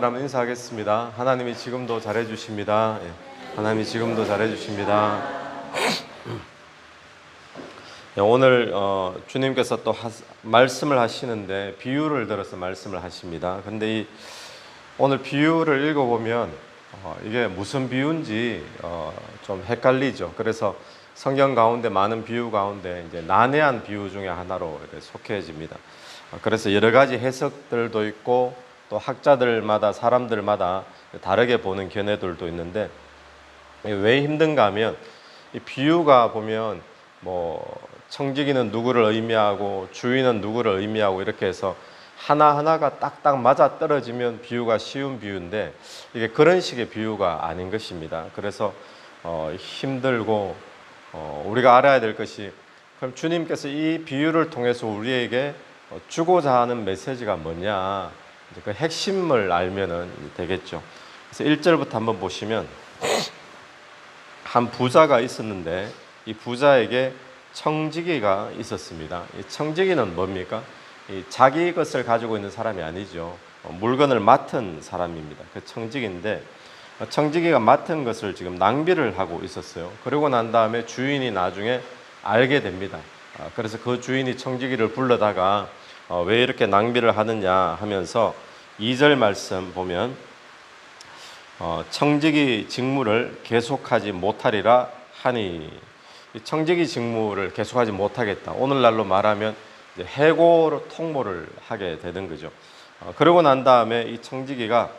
한번 인사하겠습니다. 하나님이 지금도 잘해주십니다. 하나님이 지금도 잘해주십니다. 오늘 주님께서 또 말씀을 하시는데 비유를 들어서 말씀을 하십니다. 근데 오늘 비유를 읽어보면 이게 무슨 비유인지 좀 헷갈리죠. 그래서 성경 가운데 많은 비유 가운데 이제 난해한 비유 중에 하나로 이렇게 속해집니다. 그래서 여러 가지 해석들도 있고 또 학자들마다 사람들마다 다르게 보는 견해들도 있는데 왜 힘든가 하면 이 비유가 보면 뭐 청지기는 누구를 의미하고 주인은 누구를 의미하고 이렇게 해서 하나하나가 딱딱 맞아 떨어지면 비유가 쉬운 비유인데 이게 그런 식의 비유가 아닌 것입니다. 그래서 힘들고 우리가 알아야 될 것이 그럼 주님께서 이 비유를 통해서 우리에게 주고자 하는 메시지가 뭐냐, 그 핵심을 알면은 되겠죠. 그래서 1절부터 한번 보시면 한 부자가 있었는데 이 부자에게 청지기가 있었습니다. 이 청지기는 뭡니까? 자기 것을 가지고 있는 사람이 아니죠. 물건을 맡은 사람입니다. 그 청지기인데 청지기가 맡은 것을 지금 낭비를 하고 있었어요. 그러고 난 다음에 주인이 나중에 알게 됩니다. 그래서 그 주인이 청지기를 불러다가 왜 이렇게 낭비를 하느냐 하면서 2절 말씀 보면 청지기 직무를 계속하지 못하리라 하니, 청지기 직무를 계속하지 못하겠다. 오늘날로 말하면 이제 해고로 통보를 하게 되는 거죠. 그러고 난 다음에 이 청지기가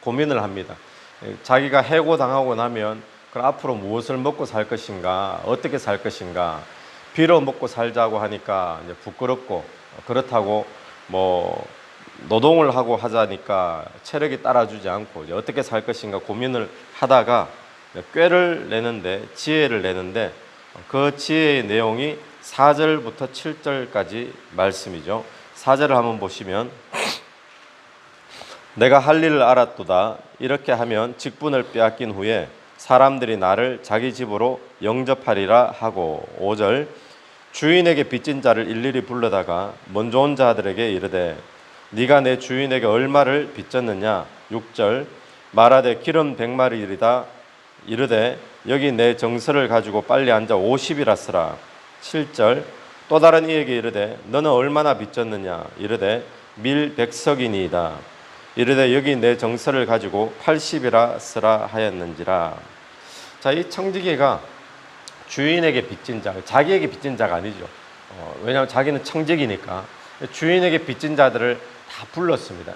고민을 합니다. 자기가 해고당하고 나면 그럼 앞으로 무엇을 먹고 살 것인가, 어떻게 살 것인가. 빌어 먹고 살자고 하니까 이제 부끄럽고, 그렇다고 뭐 노동을 하고 하자니까 체력이 따라주지 않고 이제 어떻게 살 것인가 고민을 하다가 꾀를 내는데, 지혜를 내는데 그 지혜의 내용이 4절부터 7절까지 말씀이죠. 4절을 한번 보시면 내가 할 일을 알았도다. 이렇게 하면 직분을 빼앗긴 후에 사람들이 나를 자기 집으로 영접하리라 하고, 5절 주인에게 빚진 자를 일일이 불러다가 먼저 온 자들에게 이르되 네가 내 주인에게 얼마를 빚졌느냐. 6절 말하되 기름 100마리이다. 이르되 여기 내 정서를 가지고 빨리 앉아 50이라 쓰라. 7절 또 다른 이에게 이르되 너는 얼마나 빚졌느냐. 이르되 밀 100석이니이다. 이르되 여기 내 정서를 가지고 80이라 쓰라 하였는지라. 자, 이 청지기가 주인에게 빚진 자, 자기에게 빚진 자가 아니죠. 왜냐하면 자기는 청지기니까 주인에게 빚진 자들을 다 불렀습니다.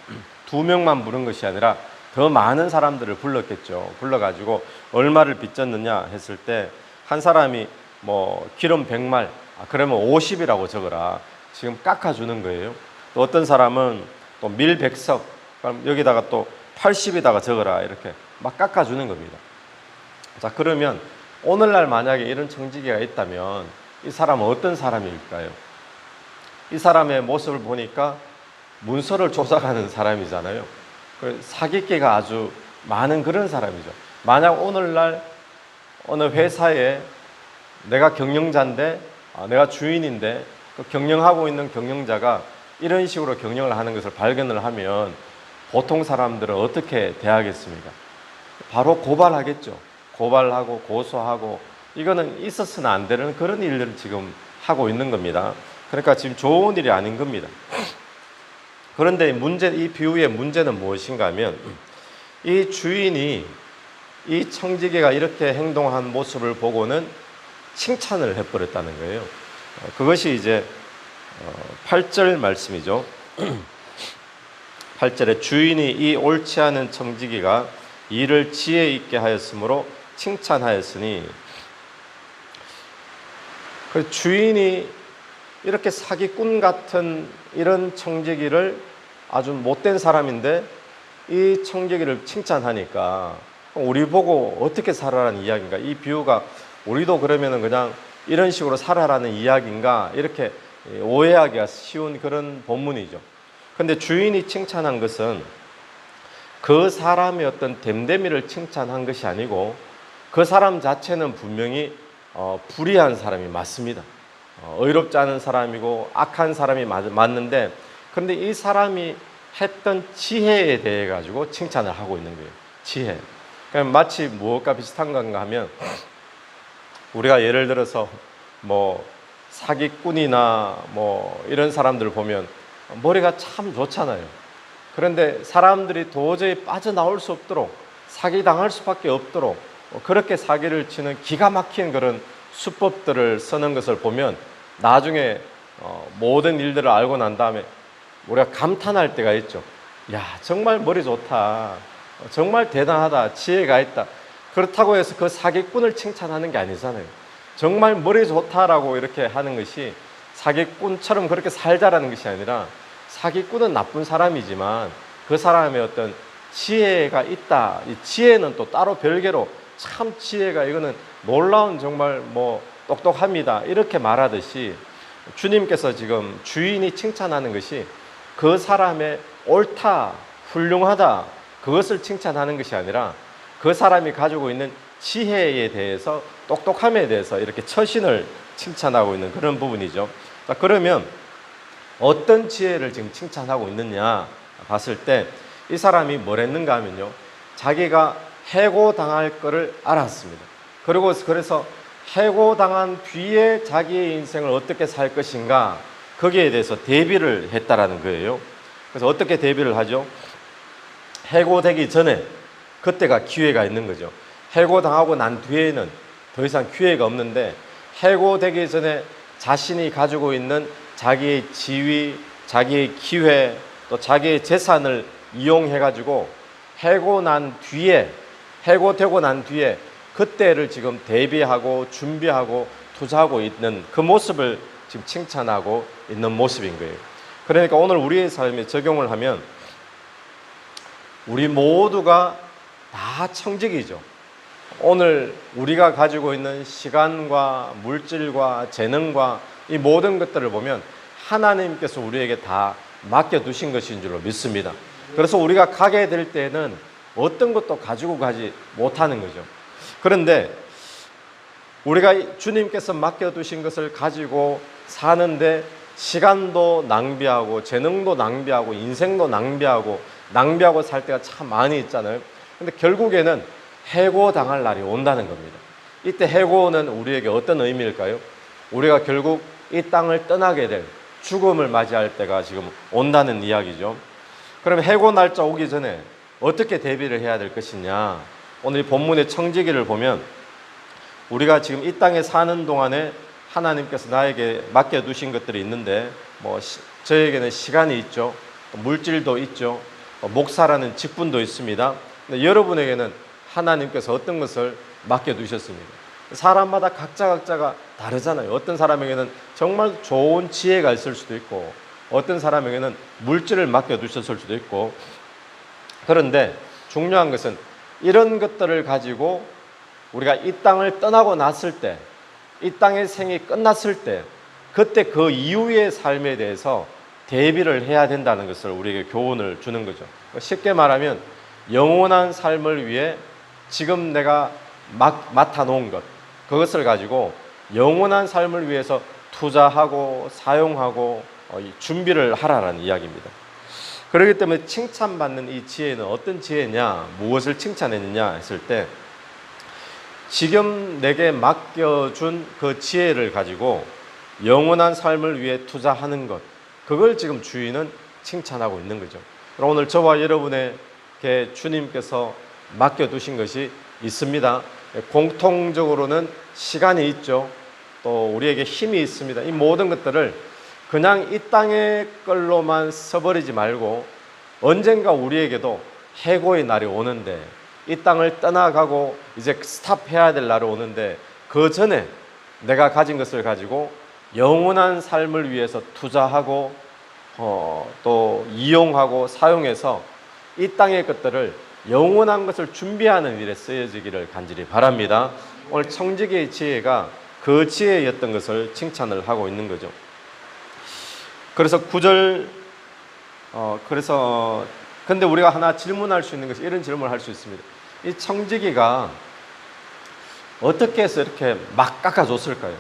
2명만 부른 것이 아니라 더 많은 사람들을 불렀겠죠. 불러가지고 얼마를 빚졌느냐 했을 때 한 사람이 뭐 기름 100말, 그러면 50이라고 적어라. 지금 깎아주는 거예요. 또 어떤 사람은 또 밀 100석, 그럼 여기다가 또 80에다가 적어라. 이렇게 막 깎아주는 겁니다. 자, 그러면 오늘날 만약에 이런 청지기가 있다면 이 사람은 어떤 사람일까요? 이 사람의 모습을 보니까 문서를 조작하는 사람이잖아요. 사기캐가 아주 많은 그런 사람이죠. 만약 오늘날 어느 회사에 내가 경영자인데, 내가 주인인데 그 경영하고 있는 경영자가 이런 식으로 경영을 하는 것을 발견을 하면 보통 사람들은 어떻게 대하겠습니까? 바로 고발하겠죠. 고발하고 고소하고, 이거는 있었으나 안 되는 그런 일들을 지금 하고 있는 겁니다. 그러니까 지금 좋은 일이 아닌 겁니다. 그런데 이 비유의 문제는 무엇인가 하면 이 주인이 이 청지기가 이렇게 행동한 모습을 보고는 칭찬을 해버렸다는 거예요. 그것이 이제 8절 말씀이죠. 8절에 주인이 이 옳지 않은 청지기가 일을 지혜 있게 하였으므로 칭찬하였으니, 그 주인이 이렇게 사기꾼 같은 이런 청지기를, 아주 못된 사람인데 이 청지기를 칭찬하니까 우리 보고 어떻게 살아라는 이야기인가. 이 비유가 우리도 그러면은 그냥 이런 식으로 살아라는 이야기인가, 이렇게 오해하기가 쉬운 그런 본문이죠. 근데 주인이 칭찬한 것은 그 사람의 어떤 됨됨이를 칭찬한 것이 아니고 그 사람 자체는 분명히 불의한 사람이 맞습니다. 의롭지 않은 사람이고 악한 사람이 맞는데, 그런데 이 사람이 했던 지혜에 대해 가지고 칭찬을 하고 있는 거예요. 지혜. 그럼 마치 무엇과 비슷한 건가 하면 우리가 예를 들어서 뭐 사기꾼이나 뭐 이런 사람들 보면 머리가 참 좋잖아요. 그런데 사람들이 도저히 빠져나올 수 없도록 사기당할 수밖에 없도록 그렇게 사기를 치는 기가 막힌 그런 수법들을 쓰는 것을 보면 나중에 모든 일들을 알고 난 다음에 우리가 감탄할 때가 있죠. 야, 정말 머리 좋다. 정말 대단하다. 지혜가 있다. 그렇다고 해서 그 사기꾼을 칭찬하는 게 아니잖아요. 정말 머리 좋다라고 이렇게 하는 것이 사기꾼처럼 그렇게 살자라는 것이 아니라 사기꾼은 나쁜 사람이지만 그 사람의 어떤 지혜가 있다. 이 지혜는 또 따로 별개로 참 지혜가 이거는 놀라운 정말 뭐 똑똑합니다. 이렇게 말하듯이 주님께서 지금 주인이 칭찬하는 것이 그 사람의 옳다, 훌륭하다 그것을 칭찬하는 것이 아니라 그 사람이 가지고 있는 지혜에 대해서 똑똑함에 대해서 이렇게 처신을 칭찬하고 있는 그런 부분이죠. 자, 그러면 어떤 지혜를 지금 칭찬하고 있느냐 봤을 때 이 사람이 뭘 했는가 하면요. 자기가 해고당할 것을 알았습니다. 그리고 그래서 해고당한 뒤에 자기의 인생을 어떻게 살 것인가 거기에 대해서 대비를 했다라는 거예요. 그래서 어떻게 대비를 하죠? 해고되기 전에 그때가 기회가 있는 거죠. 해고당하고 난 뒤에는 더 이상 기회가 없는데 해고되기 전에 자신이 가지고 있는 자기의 지위, 자기의 기회, 또 자기의 재산을 이용해가지고 해고되고 난 뒤에 그때를 지금 대비하고 준비하고 투자하고 있는 그 모습을 지금 칭찬하고 있는 모습인 거예요. 그러니까 오늘 우리의 삶에 적용을 하면 우리 모두가 다 청직이죠. 오늘 우리가 가지고 있는 시간과 물질과 재능과 이 모든 것들을 보면 하나님께서 우리에게 다 맡겨두신 것인 줄로 믿습니다. 그래서 우리가 가게 될 때는 어떤 것도 가지고 가지 못하는 거죠. 그런데 우리가 주님께서 맡겨두신 것을 가지고 사는데 시간도 낭비하고 재능도 낭비하고 인생도 낭비하고 살 때가 참 많이 있잖아요. 근데 결국에는 해고당할 날이 온다는 겁니다. 이때 해고는 우리에게 어떤 의미일까요? 우리가 결국 이 땅을 떠나게 될 죽음을 맞이할 때가 지금 온다는 이야기죠. 그럼 해고 날짜 오기 전에 어떻게 대비를 해야 될 것이냐? 오늘 이 본문의 청지기를 보면 우리가 지금 이 땅에 사는 동안에 하나님께서 나에게 맡겨두신 것들이 있는데 저에게는 시간이 있죠. 물질도 있죠. 목사라는 직분도 있습니다. 근데 여러분에게는 하나님께서 어떤 것을 맡겨두셨습니까? 사람마다 각자가 다르잖아요. 어떤 사람에게는 정말 좋은 지혜가 있을 수도 있고 어떤 사람에게는 물질을 맡겨두셨을 수도 있고 그런데 중요한 것은 이런 것들을 가지고 우리가 이 땅을 떠나고 났을 때 이 땅의 생이 끝났을 때 그때 그 이후의 삶에 대해서 대비를 해야 된다는 것을 우리에게 교훈을 주는 거죠. 쉽게 말하면 영원한 삶을 위해 지금 내가 맡아놓은 것 그것을 가지고 영원한 삶을 위해서 투자하고 사용하고 준비를 하라는 이야기입니다. 그렇기 때문에 칭찬받는 이 지혜는 어떤 지혜냐, 무엇을 칭찬했느냐 했을 때 지금 내게 맡겨준 그 지혜를 가지고 영원한 삶을 위해 투자하는 것 그걸 지금 주인은 칭찬하고 있는 거죠. 그럼 오늘 저와 여러분에게 주님께서 맡겨두신 것이 있습니다. 공통적으로는 시간이 있죠. 또 우리에게 힘이 있습니다. 이 모든 것들을 그냥 이 땅의 걸로만 써버리지 말고 언젠가 우리에게도 해고의 날이 오는데 이 땅을 떠나가고 이제 스탑해야 될 날이 오는데 그 전에 내가 가진 것을 가지고 영원한 삶을 위해서 투자하고 또 이용하고 사용해서 이 땅의 것들을 영원한 것을 준비하는 일에 쓰여지기를 간절히 바랍니다. 오늘 청지기의 지혜가 그 지혜였던 것을 칭찬을 하고 있는 거죠. 그래서 9절 근데 우리가 하나 질문할 수 있는 것이 이런 질문을 할 수 있습니다. 이 청지기가 어떻게 해서 이렇게 막 깎아줬을까요?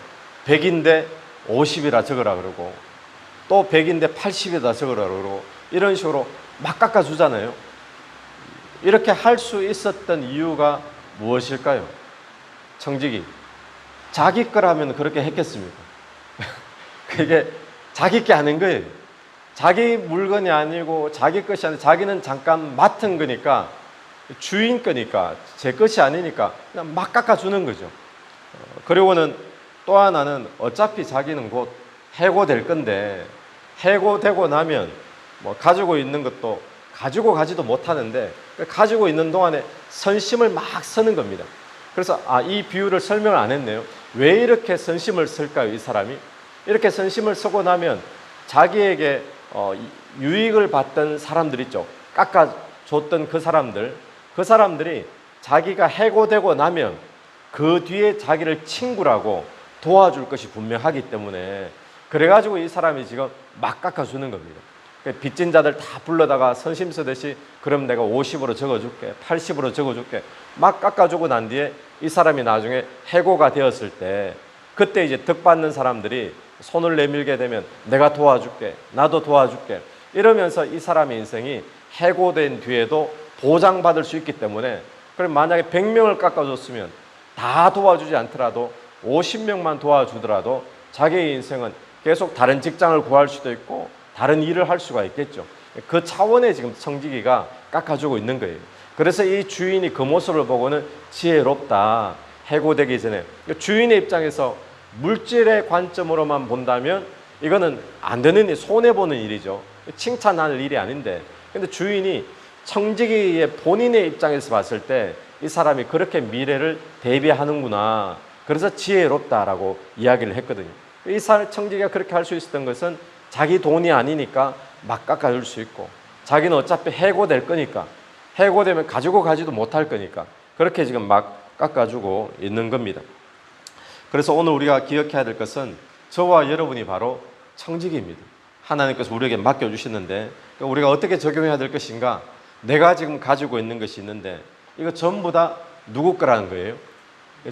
100인데 50이라 적으라 그러고 또 100인데 80이다 적으라 그러고 이런 식으로 막 깎아주잖아요. 이렇게 할 수 있었던 이유가 무엇일까요? 청지기. 자기 거라면 그렇게 했겠습니까? 그게 자기 게 아닌 거예요. 자기 물건이 아니고 자기 것이 아니고 자기는 잠깐 맡은 거니까, 주인 거니까, 제 것이 아니니까 그냥 막 깎아주는 거죠. 그리고는 또 하나는 어차피 자기는 곧 해고될 건데, 해고되고 나면 뭐 가지고 있는 것도 가지고 가지도 못하는데 가지고 있는 동안에 선심을 막 쓰는 겁니다. 그래서 이 비유를 설명을 안 했네요. 왜 이렇게 선심을 쓸까요? 이 사람이 이렇게 선심을 쓰고 나면 자기에게 유익을 받던 사람들 있죠. 깎아줬던 그 사람들이 자기가 해고되고 나면 그 뒤에 자기를 친구라고 도와줄 것이 분명하기 때문에, 그래가지고 이 사람이 지금 막 깎아주는 겁니다. 빚진 자들 다 불러다가 선심 쓰듯이, 그럼 내가 50으로 적어줄게, 80으로 적어줄게, 막 깎아주고 난 뒤에 이 사람이 나중에 해고가 되었을 때, 그때 이제 덕받는 사람들이 손을 내밀게 되면 내가 도와줄게, 나도 도와줄게, 이러면서 이 사람의 인생이 해고된 뒤에도 보장받을 수 있기 때문에, 그럼 만약에 100명을 깎아줬으면 다 도와주지 않더라도 50명만 도와주더라도 자기의 인생은 계속 다른 직장을 구할 수도 있고 다른 일을 할 수가 있겠죠. 그 차원에 지금 청지기가 깎아주고 있는 거예요. 그래서 이 주인이 그 모습을 보고는 지혜롭다, 해고되기 전에. 주인의 입장에서 물질의 관점으로만 본다면 이거는 안 되는 일, 손해보는 일이죠. 칭찬할 일이 아닌데, 근데 주인이 청지기의 본인의 입장에서 봤을 때 이 사람이 그렇게 미래를 대비하는구나, 그래서 지혜롭다라고 이야기를 했거든요. 이 청지기가 그렇게 할 수 있었던 것은 자기 돈이 아니니까 막 깎아줄 수 있고, 자기는 어차피 해고될 거니까, 해고되면 가지고 가지도 못할 거니까 그렇게 지금 막 깎아주고 있는 겁니다. 그래서 오늘 우리가 기억해야 될 것은 저와 여러분이 바로 청지기입니다. 하나님께서 우리에게 맡겨주시는데 우리가 어떻게 적용해야 될 것인가. 내가 지금 가지고 있는 것이 있는데 이거 전부 다 누구 거라는 거예요?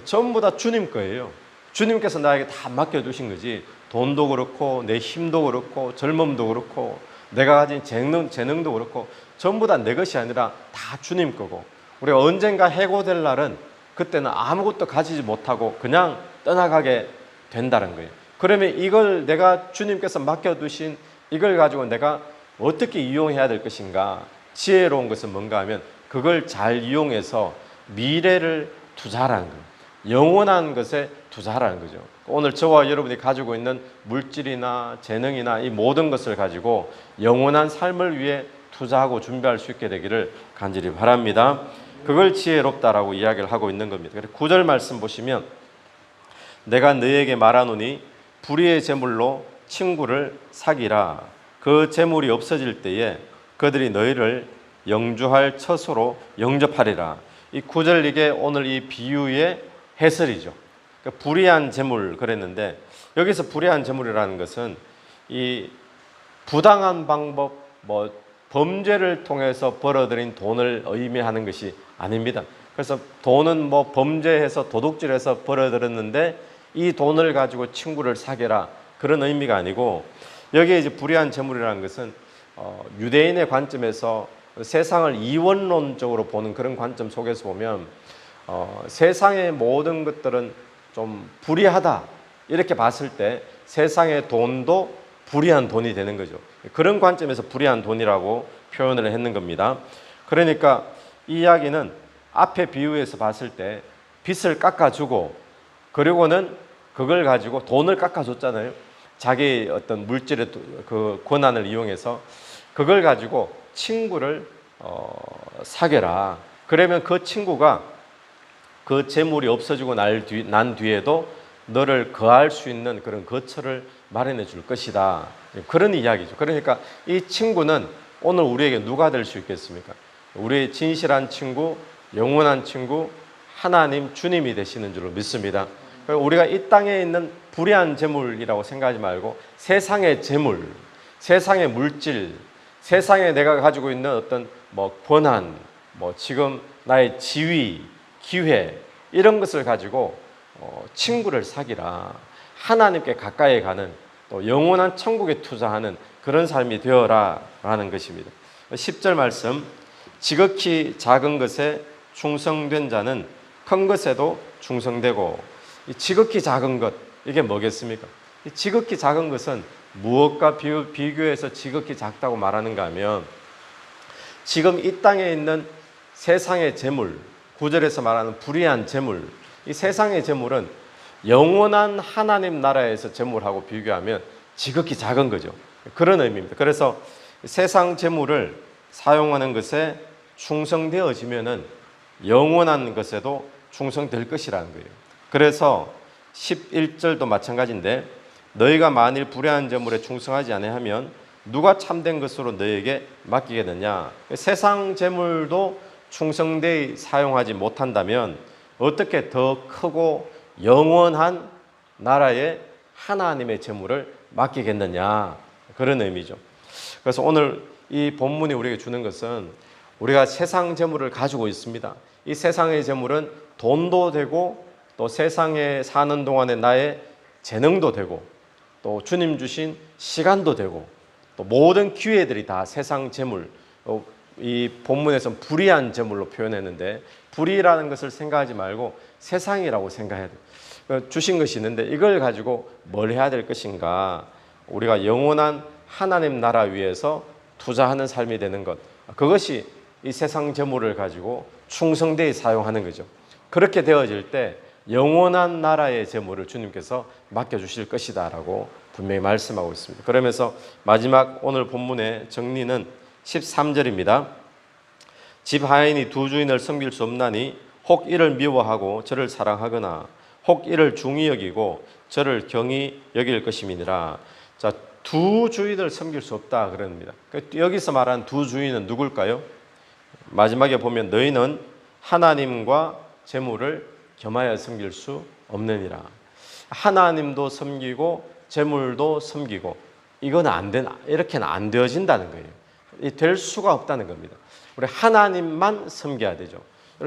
전부 다 주님 거예요. 주님께서 나에게 다 맡겨주신 거지, 돈도 그렇고 내 힘도 그렇고 젊음도 그렇고 내가 가진 재능도 그렇고 전부 다 내 것이 아니라 다 주님 거고, 우리가 언젠가 해고될 날은 그때는 아무것도 가지지 못하고 그냥 떠나가게 된다는 거예요. 그러면 이걸 내가 주님께서 맡겨두신 이걸 가지고 내가 어떻게 이용해야 될 것인가. 지혜로운 것은 뭔가 하면 그걸 잘 이용해서 미래를 투자하라는 거예요. 영원한 것에 투자하라는 거죠. 오늘 저와 여러분이 가지고 있는 물질이나 재능이나 이 모든 것을 가지고 영원한 삶을 위해 투자하고 준비할 수 있게 되기를 간절히 바랍니다. 그걸 지혜롭다라고 이야기를 하고 있는 겁니다. 그래서 9절 말씀 보시면, 내가 너희에게 말하노니 불의의 재물로 친구를 사기라. 그 재물이 없어질 때에 그들이 너희를 영주할 처소로 영접하리라. 이 9절, 이게 오늘 이 비유의 해설이죠. 그러니까 불의한 재물 그랬는데, 여기서 불의한 재물이라는 것은 이 부당한 방법, 범죄를 통해서 벌어들인 돈을 의미하는 것이 아닙니다. 그래서 돈은 범죄해서 도둑질해서 벌어들였는데 이 돈을 가지고 친구를 사귀라, 그런 의미가 아니고, 여기에 이제 불의한 재물이라는 것은 유대인의 관점에서 세상을 이원론적으로 보는 그런 관점 속에서 보면 세상의 모든 것들은 좀 불의하다, 이렇게 봤을 때 세상의 돈도 불의한 돈이 되는 거죠. 그런 관점에서 불의한 돈이라고 표현을 했는 겁니다. 그러니까 이 이야기는 앞에 비유에서 봤을 때 빚을 깎아주고, 그리고는 그걸 가지고 돈을 깎아줬잖아요. 자기 어떤 물질의 그 권한을 이용해서 그걸 가지고 친구를 사귀라. 그러면 그 친구가 그 재물이 없어지고 난 뒤에도 너를 거할 수 있는 그런 거처를 마련해 줄 것이다. 그런 이야기죠. 그러니까 이 친구는 오늘 우리에게 누가 될 수 있겠습니까? 우리의 진실한 친구, 영원한 친구, 하나님 주님이 되시는 줄로 믿습니다. 우리가 이 땅에 있는 불의한 재물이라고 생각하지 말고 세상의 재물, 세상의 물질, 세상에 내가 가지고 있는 어떤 권한, 지금 나의 지위, 기회, 이런 것을 가지고 친구를 사귀라. 하나님께 가까이 가는, 또 영원한 천국에 투자하는 그런 삶이 되어라 라는 것입니다. 10절 말씀, 지극히 작은 것에 충성된 자는 큰 것에도 충성되고. 이 지극히 작은 것, 이게 뭐겠습니까? 이 지극히 작은 것은 무엇과 비교해서 지극히 작다고 말하는가 하면, 지금 이 땅에 있는 세상의 재물, 9절에서 말하는 불의한 재물, 이 세상의 재물은 영원한 하나님 나라에서 재물하고 비교하면 지극히 작은 거죠. 그런 의미입니다. 그래서 세상 재물을 사용하는 것에 충성되어지면은 영원한 것에도 충성될 것이라는 거예요. 그래서 11절도 마찬가지인데, 너희가 만일 불의한 재물에 충성하지 아니하면 누가 참된 것으로 너희에게 맡기겠느냐. 세상 재물도 충성되이 사용하지 못한다면 어떻게 더 크고 영원한 나라의 하나님의 재물을 맡기겠느냐, 그런 의미죠. 그래서 오늘 이 본문이 우리에게 주는 것은, 우리가 세상 재물을 가지고 있습니다. 이 세상의 재물은 돈도 되고, 또 세상에 사는 동안에 나의 재능도 되고, 또 주님 주신 시간도 되고, 또 모든 기회들이 다 세상 재물, 이 본문에서는 불의한 재물로 표현했는데, 불의라는 것을 생각하지 말고 세상이라고 생각해야 돼요. 주신 것이 있는데 이걸 가지고 뭘 해야 될 것인가, 우리가 영원한 하나님 나라 위에서 투자하는 삶이 되는 것, 그것이 이 세상 재물을 가지고 충성되이 사용하는 거죠. 그렇게 되어질 때 영원한 나라의 재물을 주님께서 맡겨주실 것이다 라고 분명히 말씀하고 있습니다. 그러면서 마지막 오늘 본문의 정리는 13절입니다. 집 하인이 두 주인을 섬길 수 없나니 혹 이를 미워하고 저를 사랑하거나 혹 이를 중히 여기고 저를 경히 여길 것임이니라. 자, 두 주인을 섬길 수 없다 그럽니다. 여기서 말하는 두 주인은 누굴까요? 마지막에 보면 너희는 하나님과 재물을 겸하여 섬길 수 없느니라. 하나님도 섬기고 재물도 섬기고, 이건 이렇게는 안 되어진다는 거예요. 될 수가 없다는 겁니다. 우리 하나님만 섬겨야 되죠.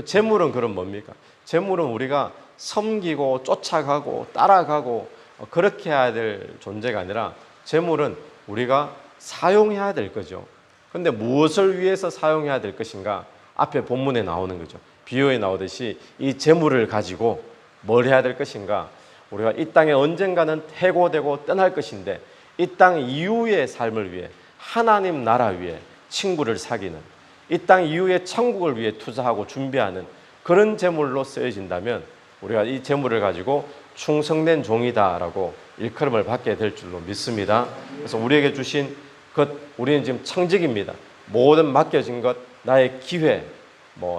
재물은 그럼 뭡니까? 재물은 우리가 섬기고 쫓아가고 따라가고 그렇게 해야 될 존재가 아니라, 재물은 우리가 사용해야 될 거죠. 그런데 무엇을 위해서 사용해야 될 것인가? 앞에 본문에 나오는 거죠. 비유에 나오듯이 이 재물을 가지고 뭘 해야 될 것인가? 우리가 이 땅에 언젠가는 해고되고 떠날 것인데, 이 땅 이후의 삶을 위해, 하나님 나라 위해 친구를 사귀는, 이 땅 이후의 천국을 위해 투자하고 준비하는 그런 재물로 쓰여진다면 우리가 이 재물을 가지고 충성된 종이다라고 일컬음을 받게 될 줄로 믿습니다. 그래서 우리에게 주신 것, 우리는 지금 청직입니다. 모든 맡겨진 것, 나의 기회,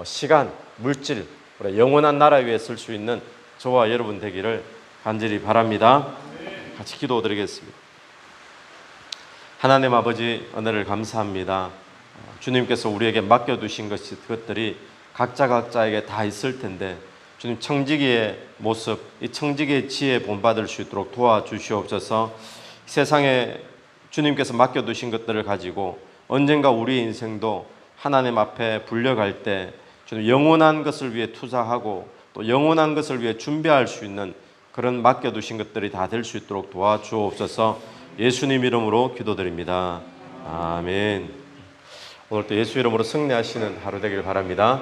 시간, 물질, 우리 영원한 나라 위에 쓸 수 있는 저와 여러분 되기를 간절히 바랍니다. 같이 기도드리겠습니다. 하나님 아버지, 은혜를 감사합니다. 주님께서 우리에게 맡겨두신 것들이 각자에게 다 있을 텐데, 주님 청지기의 모습, 이 청지기의 지혜 본받을 수 있도록 도와주시옵소서. 세상에 주님께서 맡겨두신 것들을 가지고 언젠가 우리 인생도 하나님 앞에 불려갈 때 주님 영원한 것을 위해 투자하고 또 영원한 것을 위해 준비할 수 있는 그런 맡겨두신 것들이 다 될 수 있도록 도와주옵소서. 예수님 이름으로 기도드립니다. 아멘. 오늘 또 예수 이름으로 승리하시는 하루 되길 바랍니다.